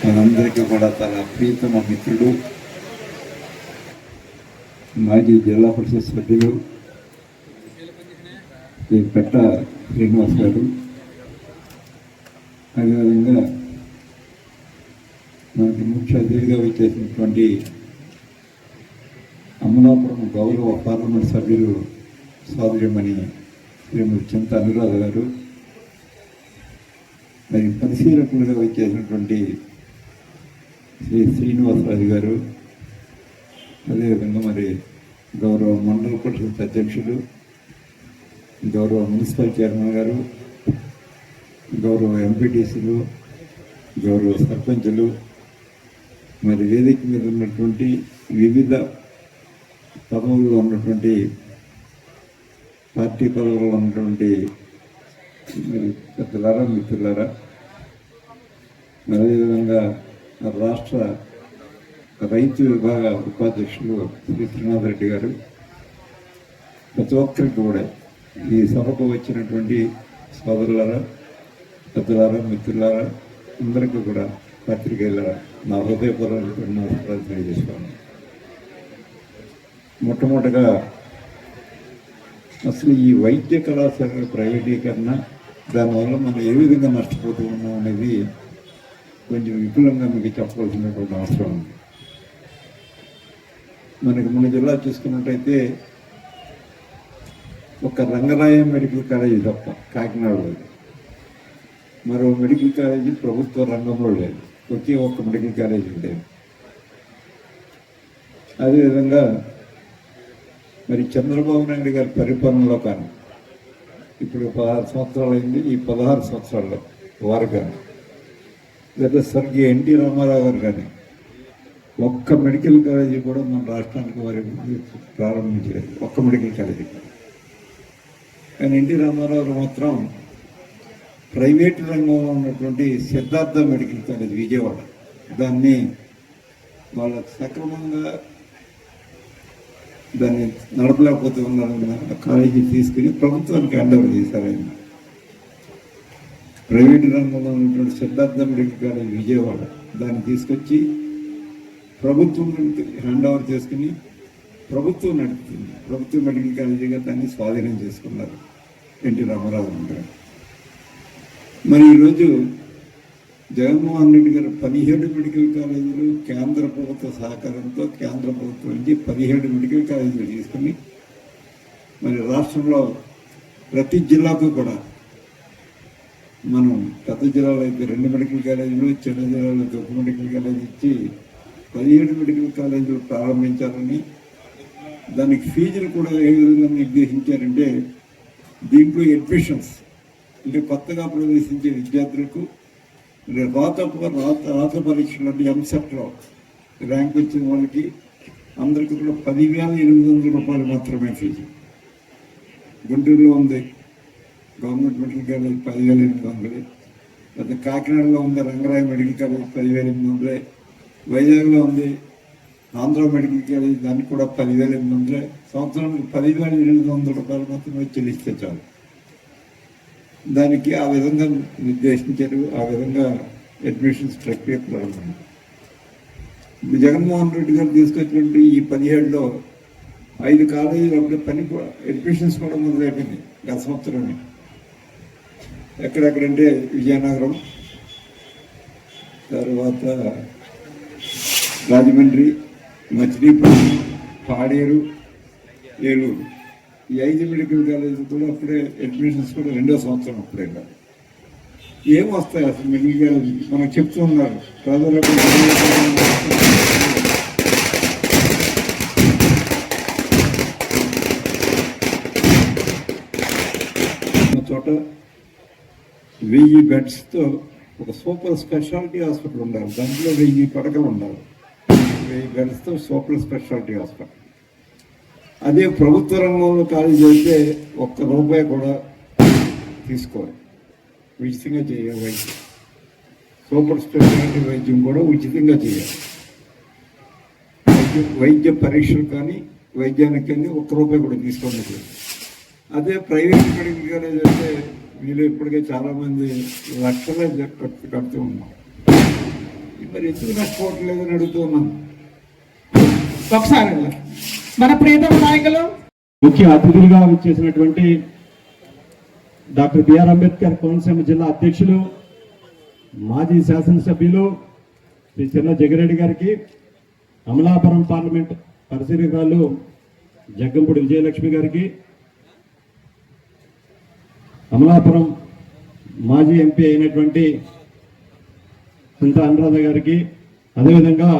మనందరికీ కూడా తన ప్రీతమ మిత్రుడు, మాజీ జిల్లా పరిషత్ సభ్యులు శ్రీ పెట్ట శ్రీనివాస్ గారు, అదేవిధంగా మనకి ముఖ్య అతిథిగా వచ్చేసినటువంటి అమలాపురం గౌరవ పార్లమెంట్ సభ్యులు సోదరిమణి శ్రీమతి చింత అనురాధ గారు, మరి పరిశీలకులుగా వచ్చేసినటువంటి శ్రీ శ్రీనివాసరాజు గారు, అదేవిధంగా మరి గౌరవ మండల పరిషత్ అధ్యక్షులు, గౌరవ మున్సిపల్ చైర్మన్ గారు, గౌరవ ఎంపీటీసీలు, గౌరవ సర్పంచులు, మరి వేదిక మీద ఉన్నటువంటి వివిధ పదవుల్లో ఉన్నటువంటి పార్టీ పదవుల్లో ఉన్నటువంటి మరి పెద్దలారా, మిత్రులారా, అదేవిధంగా రాష్ట్ర రైతు విభాగ ఉపాధ్యక్షులు శ్రీ శ్రీనాథ్ రెడ్డి గారు, ప్రతి ఒక్కరికి కూడా ఈ సభకు వచ్చినటువంటి సోదరులారా, పెద్దలారా, మిత్రులారా, అందరికీ కూడా పత్రికేయులారా నా హృదయపూర్వక నమస్కారాలు తెలియజేసుకోండి. మొట్టమొదటిగా అసలు ఈ వైద్య కళాశాల ప్రైవేటీకరణ, దానివల్ల మనం ఏ విధంగా నష్టపోతూ ఉన్నాం అనేది కొంచెం విపులంగా మీకు చెప్పవలసినటువంటి అవసరం ఉంది. మనకి మన జిల్లా చూసుకున్నట్టయితే ఒక రంగరాయ మెడికల్ కాలేజీ తప్ప కాకినాడలో, మరో మెడికల్ కాలేజీ ప్రభుత్వ రంగంలో లేదు, ఒకే ఒక్క మెడికల్ కాలేజీ ఉండేది. అదేవిధంగా మరి చంద్రబాబు నాయుడు గారి పరిపాలనలో కానీ ఇప్పుడు 16 సంవత్సరాలు అయింది. ఈ 16 సంవత్సరాల్లో వారు కానీ లేదా స్వర్గీయ ఎన్టీ రామారావు గారు కానీ ఒక్క మెడికల్ కాలేజీ కూడా మన రాష్ట్రానికి వారి ప్రారంభించలేదు, ఒక్క మెడికల్ కాలేజీ. కానీ ఎన్టీ రామారావు మాత్రం ప్రైవేటు రంగంలో ఉన్నటువంటి సిద్ధార్థ మెడికల్ కాలేజ్ విజయవాడ, దాన్ని వాళ్ళ సక్రమంగా దాన్ని నడపలేకపోతే ఉన్నారన్న కాలేజీ తీసుకుని ప్రభుత్వానికి హ్యాండ్ ఓవర్ చేశారు. ఆయన ప్రైవేటు రంగంలో ఉన్నటువంటి సిద్ధార్థ మెడికల్ కాలేజ్ విజయవాడ దాన్ని తీసుకొచ్చి ప్రభుత్వం హ్యాండ్ ఓవర్ చేసుకుని ప్రభుత్వం నడుపుతుంది. ప్రభుత్వ మెడికల్ కాలేజీగా దాన్ని స్వాధీనం చేసుకున్నారు ఎన్టీ రామారావు గారు. మరి ఈరోజు జగన్మోహన్ రెడ్డి గారు 17 మెడికల్ కాలేజీలు కేంద్ర ప్రభుత్వ సహకారంతో కేంద్ర ప్రభుత్వం నుంచి 17 మెడికల్ కాలేజీలు తీసుకుని మరి రాష్ట్రంలో ప్రతి జిల్లాకు కూడా మనం పెద్ద జిల్లాలో అయితే 2 మెడికల్ కాలేజీలు, చిన్న జిల్లాలో 1 మెడికల్ కాలేజీ ఇచ్చి 17 మెడికల్ కాలేజీలు ప్రారంభించాలని, దానికి ఫీజులు కూడా ఏ విధంగా నిర్దేశించారంటే దీంట్లో అడ్మిషన్స్ అంటే కొత్తగా ప్రవేశించే విద్యార్థులకు రాత పరీక్షలు అంటే ఎంసెట్లో ర్యాంక్ వచ్చిన వాళ్ళకి అందరికీ కూడా 10,800 రూపాయలు మాత్రమే ఫీజు. గుంటూరులో ఉంది గవర్నమెంట్ మెడికల్ కాలేజ్ 10,800, లేదా కాకినాడలో ఉంది రంగరాయ మెడికల్ కాలేజ్ 10,800, వైజాగ్లో ఉంది ఆంధ్ర మెడికల్ కాలేజ్ దానికి కూడా 10,800. సంవత్సరానికి 10,800 రూపాయలు మాత్రమే చెల్లిస్తే చాలు. దానికి ఆ విధంగా నిర్దేశించారు, ఆ విధంగా అడ్మిషన్స్ ప్రక్రియ ప్రారంభమైంది. జగన్మోహన్ రెడ్డి గారు తీసుకొచ్చినటువంటి ఈ 17లో 5 కాలేజీలు అప్పుడే అడ్మిషన్స్ కూడా మొదలైపోయింది గత సంవత్సరమే. ఎక్కడెక్కడంటే విజయనగరం, తర్వాత రాజమండ్రి, మచిలీపట్నం, పాడేరు, ఏలూరు, ఈ 5 మెడికల్ కాలేజీలు కూడా అప్పుడే అడ్మిషన్స్ కూడా 2వ సంవత్సరం అప్పుడే. ఏం వస్తాయి అసలు మెడికల్ కాలేజీ మనకు చెప్తూ ఉన్నారు ప్రజలకు. చోట 1000 బెడ్స్తో ఒక సూపర్ స్పెషాలిటీ హాస్పిటల్ ఉండాలి, దాంట్లో 1000 పడకలు ఉండాలి. 1000 బెడ్స్తో సూపర్ స్పెషాలిటీ హాస్పిటల్. అదే ప్రభుత్వ రంగంలో కాలేజీ అయితే ₹1 కూడా తీసుకోవాలి, ఉచితంగా చేయాలి. వైద్యం సూపర్ స్పెషాలిటీ వైద్యం కూడా ఉచితంగా చేయాలి. వైద్య పరీక్షలు కానీ వైద్యానికి కానీ ₹1 కూడా తీసుకోండి. అదే ప్రైవేట్ మెడికల్ కాలేజ్ అయితే వీళ్ళు ఇప్పటికే చాలామంది లక్షలే కడుతూ ఉన్నాం. మరి ఎందుకు నష్టపోవట్లేదని అడుగుతున్నాను. ఒకసారి మన ప్రియతమ నాయకులు ముఖ్య అతిథులుగా వచ్చేసినటువంటి డాక్టర్ బిఆర్ అంబేద్కర్ కోనసీమ జిల్లా అధ్యక్షులు మాజీ శాసనసభ్యులు శ్రీ చిన్న జగిరెడ్డి గారికి, అమలాపురం పార్లమెంట్ పరిశీలకురాలు జగ్గంపూడి విజయలక్ష్మి గారికి, అమలాపురం మాజీ ఎంపీ అయినటువంటి సింత అనురాధ గారికి, అదేవిధంగా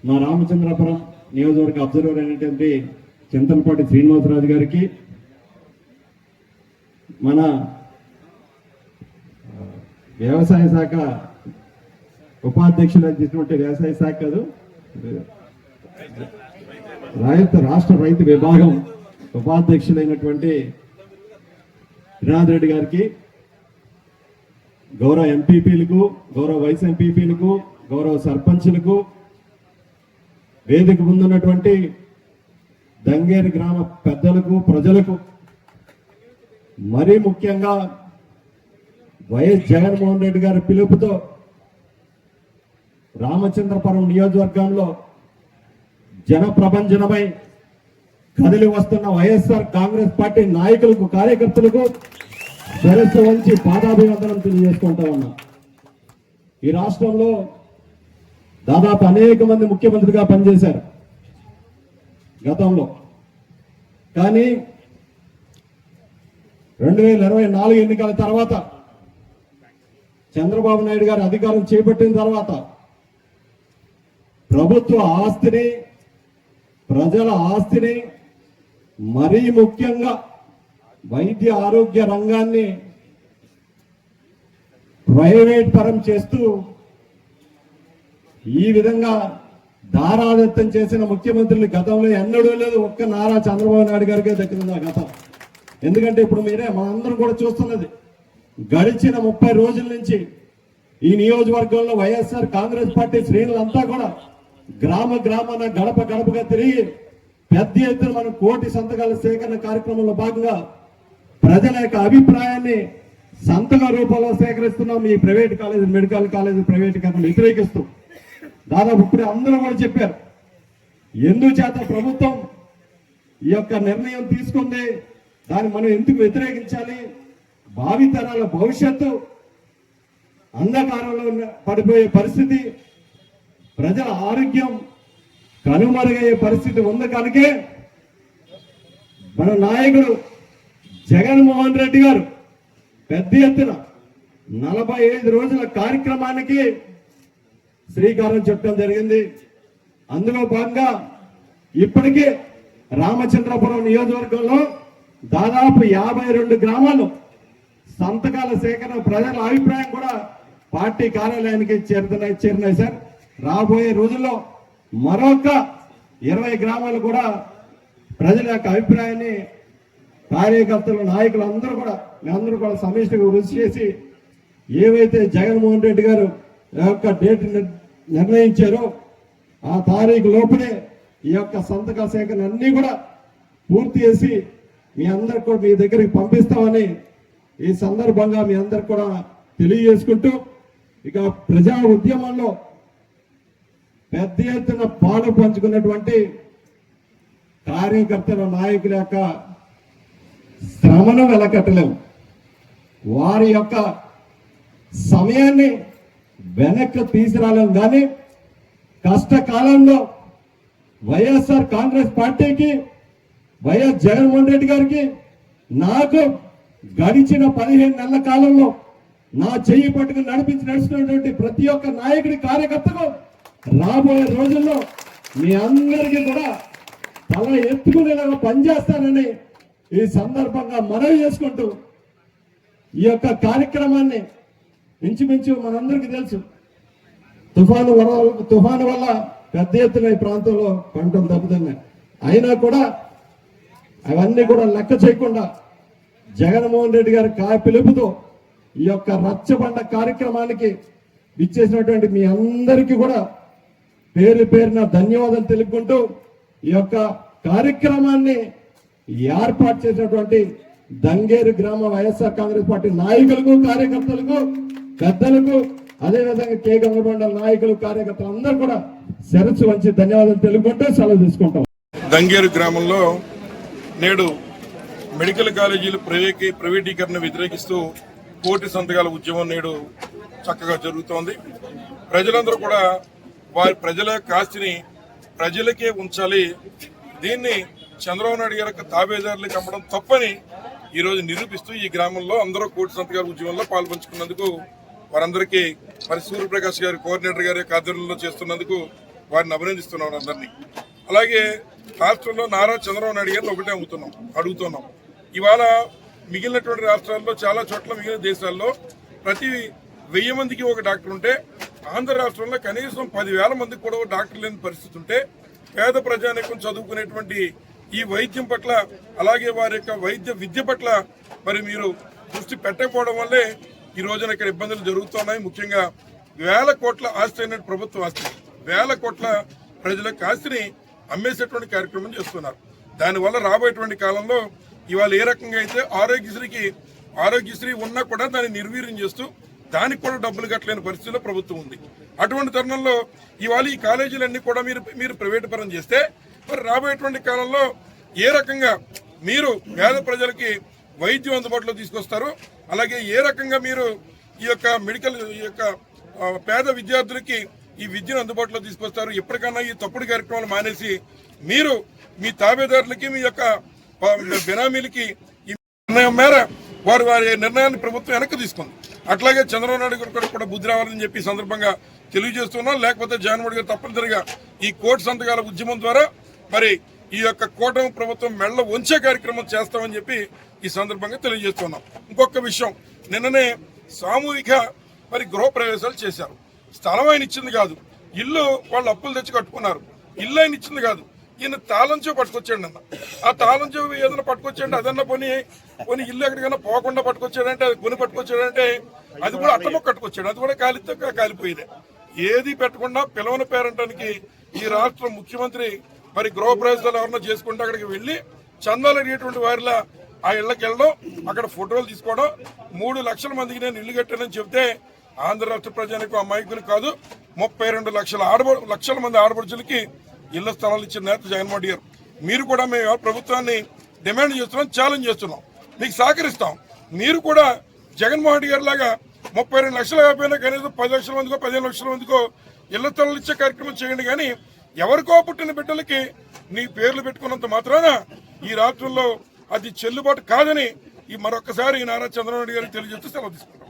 మా రామచంద్రాపురం నియోజకవర్గ అబ్జర్వర్ అయినటువంటి చింతలపాటి శ్రీనివాసరాజు గారికి, మన వ్యవసాయ శాఖ ఉపాధ్యక్షులు చేసినటువంటి వ్యవసాయ శాఖ కాదు రాష్ట్ర రైతు విభాగం ఉపాధ్యక్షులైనటువంటి శ్రీనాథ్ రెడ్డి గారికి, గౌరవ ఎంపీపీలకు, గౌరవ వైస్ ఎంపీపీలకు, గౌరవ సర్పంచులకు, వేదిక ముందున్నటువంటి దంగేరు గ్రామ పెద్దలకు, ప్రజలకు, మరీ ముఖ్యంగా వైఎస్ జగన్మోహన్ రెడ్డి గారి పిలుపుతో రామచంద్రపురం నియోజకవర్గంలో జన ప్రభంజనమై కదిలి వస్తున్న వైఎస్ఆర్ కాంగ్రెస్ పార్టీ నాయకులకు, కార్యకర్తలకు శిరస్సు వంచి పాదాభివందనం తెలియజేసుకుంటా ఉన్నా. ఈ రాష్ట్రంలో దాదాపు అనేక మంది ముఖ్యమంత్రిగా పనిచేశారు గతంలో. కానీ 2024 ఎన్నికల తర్వాత చంద్రబాబు నాయుడు గారు అధికారం చేపట్టిన తర్వాత ప్రభుత్వ ఆస్తిని, ప్రజల ఆస్తిని, మరీ ముఖ్యంగా వైద్య ఆరోగ్య రంగాన్ని ప్రైవేట్ పరం చేస్తూ ఈ విధంగా దారాదత్తం చేసిన ముఖ్యమంత్రులు గతంలో ఎన్నడూ లేదు. ఒక్క నారా చంద్రబాబు నాయుడు గారికే దక్కింది ఆ గతం. ఎందుకంటే ఇప్పుడు మీరే మనందరం కూడా చూస్తున్నది, గడిచిన 30 రోజుల నుంచి ఈ నియోజకవర్గంలో వైఎస్ఆర్ కాంగ్రెస్ పార్టీ శ్రేణులంతా కూడా గ్రామ గ్రామాన గడప గడపగా తిరిగి పెద్ద ఎత్తున మనం 1 కోటి సంతకాల సేకరణ కార్యక్రమంలో భాగంగా ప్రజల యొక్క అభిప్రాయాన్ని సంతక రూపంలో సేకరిస్తున్నాం. ఈ ప్రైవేట్ కాలేజీ, మెడికల్ కాలేజీ ప్రైవేటీకరణ వ్యతిరేకిస్తూ దాదాపు ఇప్పుడు అందరూ కూడా చెప్పారు. ఎందుచేత ప్రభుత్వం ఈ యొక్క నిర్ణయం తీసుకుంది, దాన్ని మనం ఎందుకు వ్యతిరేకించాలి, భావితరాల భవిష్యత్తు అంధకారంలో పడిపోయే పరిస్థితి, ప్రజల ఆరోగ్యం కనుమరుగయ్యే పరిస్థితి ఉంది కనుకే మన నాయకుడు జగన్మోహన్ రెడ్డి గారు పెద్ద ఎత్తున 45 రోజుల కార్యక్రమానికి శ్రీకారం చుట్టడం జరిగింది. అందులో భాగంగా ఇప్పటికే రామచంద్రపురం నియోజకవర్గంలో దాదాపు 52 గ్రామాలు సంతకాల సేకరణ, ప్రజల అభిప్రాయం కూడా పార్టీ కార్యాలయానికి చేరినాయి సార్. రాబోయే రోజుల్లో మరొక 20 గ్రామాలు కూడా ప్రజల యొక్క అభిప్రాయాన్ని కార్యకర్తలు, నాయకులు అందరూ కూడా మేమందరూ కూడా సమిష్టిగా కృషి చేసి ఏవైతే జగన్మోహన్ రెడ్డి గారు యొక్క డేట్ నిర్ణయించారో ఆ తారీఖు లోపలే ఈ యొక్క సంతకాల సేకరణ అన్ని కూడా పూర్తి చేసి మీ అందరికి కూడా మీ దగ్గరికి పంపిస్తామని ఈ సందర్భంగా మీ అందరికి కూడా తెలియజేసుకుంటూ, ఇక ప్రజా ఉద్యమంలో పెద్ద ఎత్తున పాలు పంచుకున్నటువంటి కార్యకర్తల, నాయకుల యొక్క శ్రమను వెలకట్టలేము. వారి యొక్క సమయాన్ని వెనక్కి తీసుకురాలేం. కానీ కష్టకాలంలో వైఎస్ఆర్ కాంగ్రెస్ పార్టీకి, వైఎస్ జగన్మోహన్ రెడ్డి గారికి, నాకు గడిచిన 15 నెలల కాలంలో నా చెయ్యి పట్టుకుని నడుస్తున్నటువంటి ప్రతి ఒక్క నాయకుడి, కార్యకర్తకు రాబోయే రోజుల్లో మీ అందరికీ కూడా తల ఎత్తుకునేలాగా పనిచేస్తానని ఈ సందర్భంగా మనవి చేసుకుంటూ, ఈ యొక్క కార్యక్రమాన్ని ఇంచుమించు మనందరికీ తెలుసు, తుఫాను వల్ల పెద్ద ఎత్తున ఈ ప్రాంతంలో పంటలు దెబ్బతిన్నాయి. అయినా కూడా అవన్నీ కూడా లెక్క చేయకుండా జగన్మోహన్ రెడ్డి గారి పిలుపుతో ఈ యొక్క రచ్చబండ కార్యక్రమానికి ఇచ్చేసినటువంటి మీ అందరికీ కూడా పేరు పేరున ధన్యవాదాలు తెలుపుకుంటూ, ఈ యొక్క కార్యక్రమాన్ని ఏర్పాటు చేసినటువంటి దంగేరు గ్రామ వైఎస్ఆర్ కాంగ్రెస్ పార్టీ నాయకులకు, కార్యకర్తలకు, పెద్దలకు అదేవిధంగా కే గంగమండల నాయకులు కార్యకర్తలు అందరూ కూడా శిరస్సు వంచి ధన్యవాదాలు తెలుపుకుంటూ సెలవు తీసుకుంటాం. దంగేరు గ్రామంలో నేడు మెడికల్ కాలేజీలు ప్రైవేటీకరణ వ్యతిరేకిస్తూ కోటి సంతకాల ఉద్యమం నేడు చక్కగా జరుగుతోంది. ప్రజలందరూ కూడా వారి ప్రజల ఆస్తిని ప్రజలకే ఉంచాలి, దీన్ని చంద్రబాబు నాయుడు గారికి తాబేదారులకు అమ్మడం తప్పని ఈరోజు నిరూపిస్తూ ఈ గ్రామంలో అందరూ కోటి సంతకాల ఉద్యమంలో పాల్పంచుకున్నందుకు వారందరికీ మరి సూర్యప్రకాష్ గారి కోఆర్డినేటర్ గారి ఆధ్వర్యంలో చేస్తున్నందుకు వారిని అభినందిస్తున్నాం అందరినీ. అలాగే రాష్ట్రంలో నారా చంద్రబాబు నాయుడు గారిని ఒకటే అడుగుతున్నాం. ఇవాళ మిగిలినటువంటి రాష్ట్రాల్లో చాలా చోట్ల మిగిలిన దేశాల్లో ప్రతి 1000 మందికి ఒక డాక్టర్ ఉంటే ఆంధ్ర రాష్ట్రంలో కనీసం 10,000 మందికి కూడా డాక్టర్ లేని పరిస్థితి ఉంటే పేద ప్రజానీకం చదువుకునేటువంటి ఈ వైద్యం పట్ల అలాగే వారి యొక్క వైద్య విద్య పట్ల మరి మీరు దృష్టి పెట్టకపోవడం వల్లే ఈ రోజున ఇక్కడ ఇబ్బందులు జరుగుతున్నాయి. ముఖ్యంగా 1000 కోట్ల ఆస్తి అయిన ప్రభుత్వ ఆస్తి 1000 కోట్ల ప్రజలకు ఆస్తిని అమ్మేసేటువంటి కార్యక్రమం చేస్తున్నారు. దానివల్ల రాబోయేటువంటి కాలంలో ఇవాళ ఏ రకంగా అయితే ఆరోగ్యశ్రీ ఉన్నా కూడా దాన్ని నిర్వీర్యం చేస్తూ దానికి కూడా డబ్బులు కట్టలేని పరిస్థితిలో ప్రభుత్వం ఉంది. అటువంటి తరుణంలో ఇవాళ ఈ కాలేజీలన్నీ కూడా మీరు ప్రైవేటు పరం చేస్తే మరి రాబోయేటువంటి కాలంలో ఏ రకంగా మీరు పేద ప్రజలకి వైద్యం అందుబాటులో తీసుకొస్తారు, అలాగే ఏ రకంగా మీరు ఈ యొక్క మెడికల్ పేద విద్యార్థులకి ఈ విద్యను అందుబాటులో తీసుకొస్తారు. ఎప్పటికన్నా ఈ తప్పుడు కార్యక్రమాలు మానేసి మీరు మీ తాబేదారులకి మీ యొక్క బెనామీలకి ఈ నిర్ణయం మేర వారి నిర్ణయాన్ని ప్రభుత్వం వెనక్కి తీసుకుంది. అట్లాగే చంద్రబాబు నాయుడు గారు కూడా బుద్ధి రావాలని చెప్పి సందర్భంగా తెలియజేస్తున్నాం. లేకపోతే జగన్మోహన్ గారు తప్పనిసరిగా ఈ కోటి సంతకాల ఉద్యమం ద్వారా మరి ఈ యొక్క కూటమి ప్రభుత్వం మెళ్ళ వంచే కార్యక్రమం చేస్తామని చెప్పి ఈ సందర్భంగా తెలియజేస్తున్నాం. ఇంకొక విషయం, నిన్ననే సామూహిక మరి గృహప్రవేశాలు చేశారు. స్థలం ఆయన ఇచ్చింది కాదు, ఇల్లు వాళ్ళు అప్పులు తెచ్చి కట్టుకున్నారు. ఇల్లు ఆయన ఇచ్చింది కాదు, ఈయన తాళంచో పట్టుకొచ్చాడు అన్న. ఆ తాళంచో ఏదైనా పట్టుకొచ్చాడంటే అదన్నా పోనీ ఇల్లు ఎక్కడికైనా పోకుండా పట్టుకొచ్చాడంటే అది కొని పట్టుకొచ్చాడంటే అది కూడా అట్టమొక్క కట్టుకొచ్చాడు, అది కూడా కాలిపోయిందే. ఏది పెట్టకుండా పిలవని పేరంటానికి ఈ రాష్ట్ర ముఖ్యమంత్రి మరి గృహప్రవేశాలు ఎవరన్నా చేసుకుంటే అక్కడికి వెళ్లి చందాలు అడిగేటువంటి వారిలా ఆ ఇళ్లకి వెళ్ళడం, అక్కడ ఫోటోలు తీసుకోవడం, 3 లక్షల మందికి నేను ఇల్లు కట్టానని చెప్తే ఆంధ్ర రాష్ట్ర ప్రజానికి అమాయకులు కాదు 32 లక్షల మంది ఆడపడుచులకి ఇళ్ల స్థలాలు ఇచ్చిన నేత జగన్మోహన్ గారు. మీరు కూడా మేము ప్రభుత్వాన్ని డిమాండ్ చేస్తున్నాం, ఛాలెంజ్ చేస్తున్నాం, మీకు సహకరిస్తాం. మీరు కూడా జగన్మోహన్ గారి లాగా 32 లక్షలు కాకపోయినా కనీసం 10 లక్షల మందికో 15 లక్షల మందికో ఇళ్ల స్థలాలు ఇచ్చే కార్యక్రమం చేయండి. కానీ ఎవరికో పుట్టిన బిడ్డలకి నీ పేర్లు పెట్టుకున్నంత మాత్రాన ఈ రాష్ట్రంలో అది చెల్లుబాటు కాదని ఈ మరొకసారి నారా చంద్రబాబు నాయుడు గారికి తెలియజేస్తూ సెలవు తీసుకుంటాం.